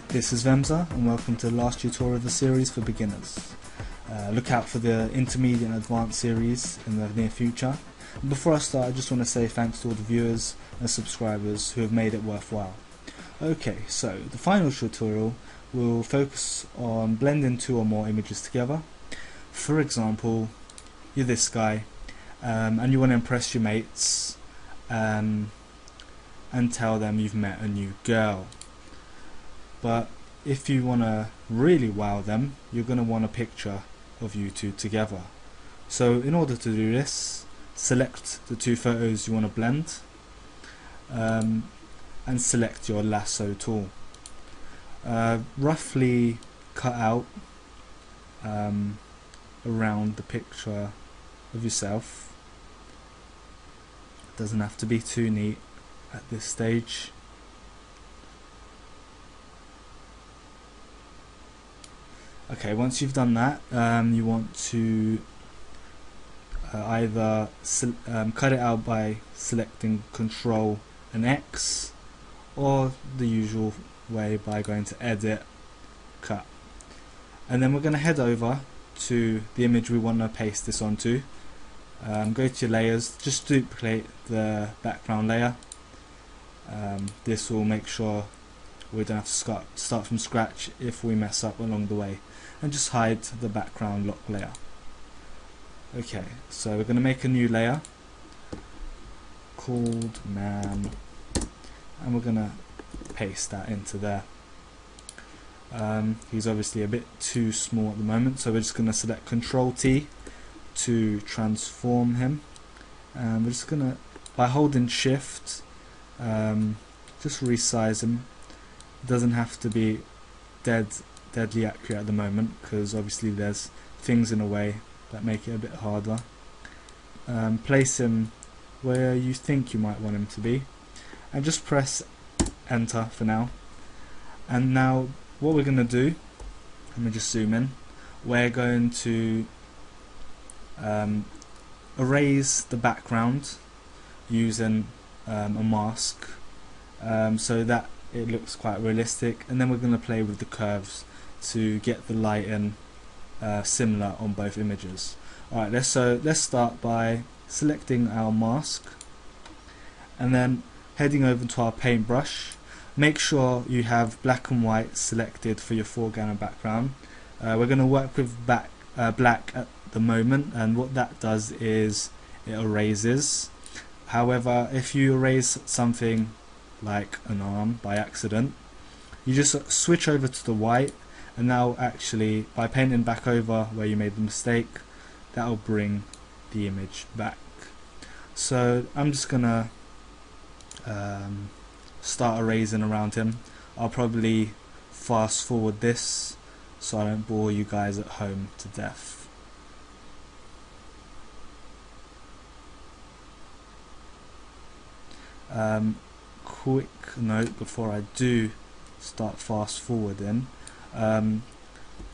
This is Vemza and welcome to the last tutorial of the series for beginners. Look out for the intermediate and advanced series in the near future. And before I start, I just want to say thanks to all the viewers and subscribers who have made it worthwhile. Okay, so the final tutorial will focus on blending two or more images together. For example, you're this guy and you want to impress your mates and tell them you've met a new girl. But if you want to really wow them, you're going to want a picture of you two together. So in order to do this, select the two photos you want to blend and select your lasso tool. Roughly cut out around the picture of yourself. Doesn't have to be too neat at this stage. Okay, once you've done that, you want to either cut it out by selecting Control and X, or the usual way by going to Edit, Cut. And then we're going to head over to the image we want to paste this onto. Go to your layers, just duplicate the background layer. This will make sure we don't have to start from scratch if we mess up along the way, and just hide the background lock layer. Okay, so we're going to make a new layer called man, and we're going to paste that into there. He's obviously a bit too small at the moment, so we're just going to select Control T to transform him, and we're just going to, by holding Shift, just resize him. It doesn't have to be deadly accurate at the moment, because obviously there's things in a way that make it a bit harder. Place him where you think you might want him to be, and just press enter for now. And now what we're going to do, let me just zoom in, we're going to erase the background using a mask, so that it looks quite realistic, and then we're going to play with the curves to get the lighting similar on both images. Alright, let's start by selecting our mask and then heading over to our paintbrush. Make sure you have black and white selected for your foreground and background. We're going to work with black at the moment, and what that does is it erases. However, if you erase something like an arm by accident, you just switch over to the white, and now actually by painting back over where you made the mistake, that'll bring the image back. So I'm just gonna start erasing around him. I'll probably fast forward this so I don't bore you guys at home to death. Quick note before I do start fast forwarding,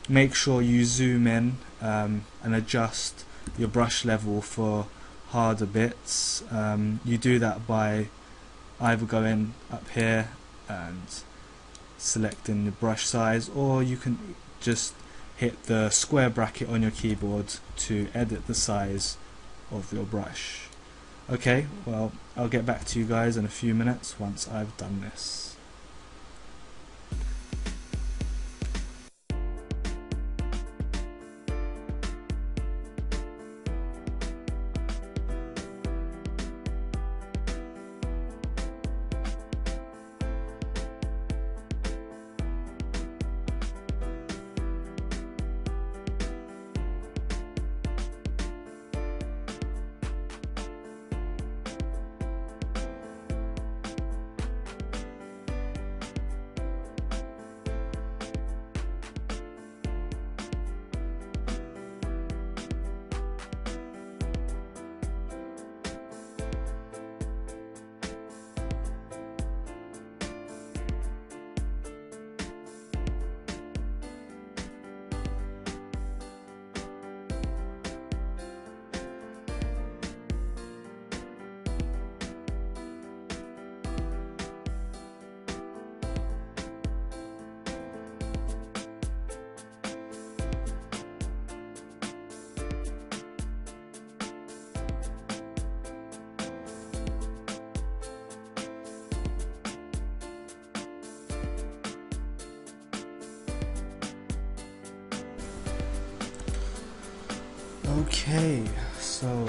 make sure you zoom in and adjust your brush level for harder bits. You do that by either going up here and selecting the brush size, or you can just hit the square bracket on your keyboard to edit the size of your brush. Okay, well, I'll get back to you guys in a few minutes once I've done this. Okay, so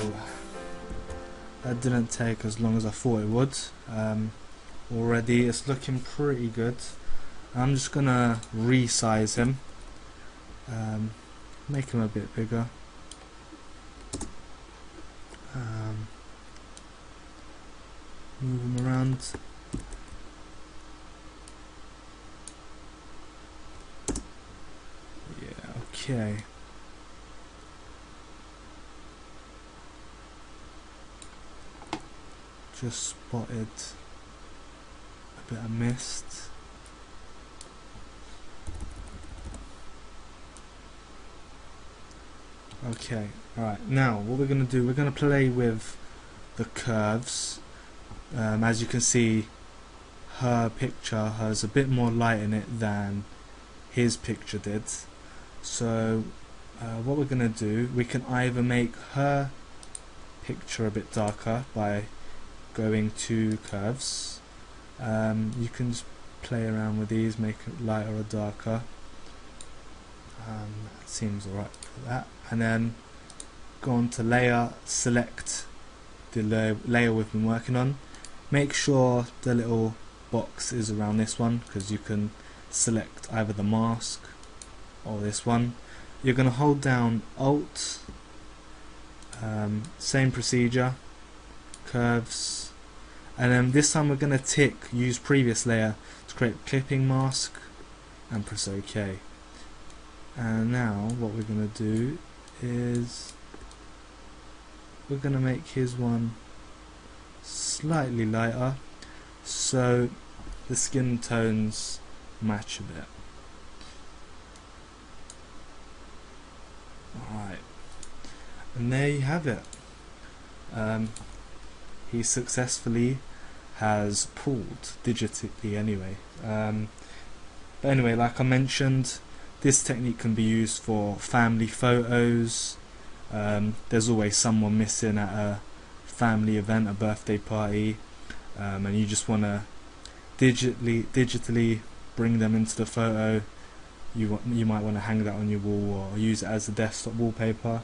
that didn't take as long as I thought it would. Already it's looking pretty good. I'm just gonna resize him, make him a bit bigger. Move him around. Yeah, okay. Just spotted a bit of mist. Okay, alright, now what we're going to do, we're going to play with the curves. As you can see, her picture has a bit more light in it than his picture did. So what we're going to do, we can either make her picture a bit darker by going to curves. You can just play around with these, make it lighter or darker. That seems alright for that. And then go on to layer, select the layer we've been working on. Make sure the little box is around this one, because you can select either the mask or this one. You're going to hold down Alt, same procedure, curves, and then this time we're going to tick use previous layer to create clipping mask and press OK. And now what we're going to do is we're going to make his one slightly lighter so the skin tones match a bit. Alright, and there you have it. He successfully has pulled digitally anyway. But anyway, like I mentioned, this technique can be used for family photos. There's always someone missing at a family event, a birthday party, and you just want to digitally bring them into the photo. You might want to hang that on your wall or use it as a desktop wallpaper.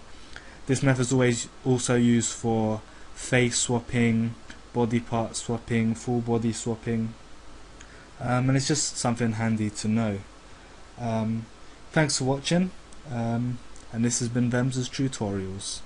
This method is always also used for face swapping, body part swapping, full body swapping, and it's just something handy to know. Thanks for watching, and this has been Vemsa's Tutorials.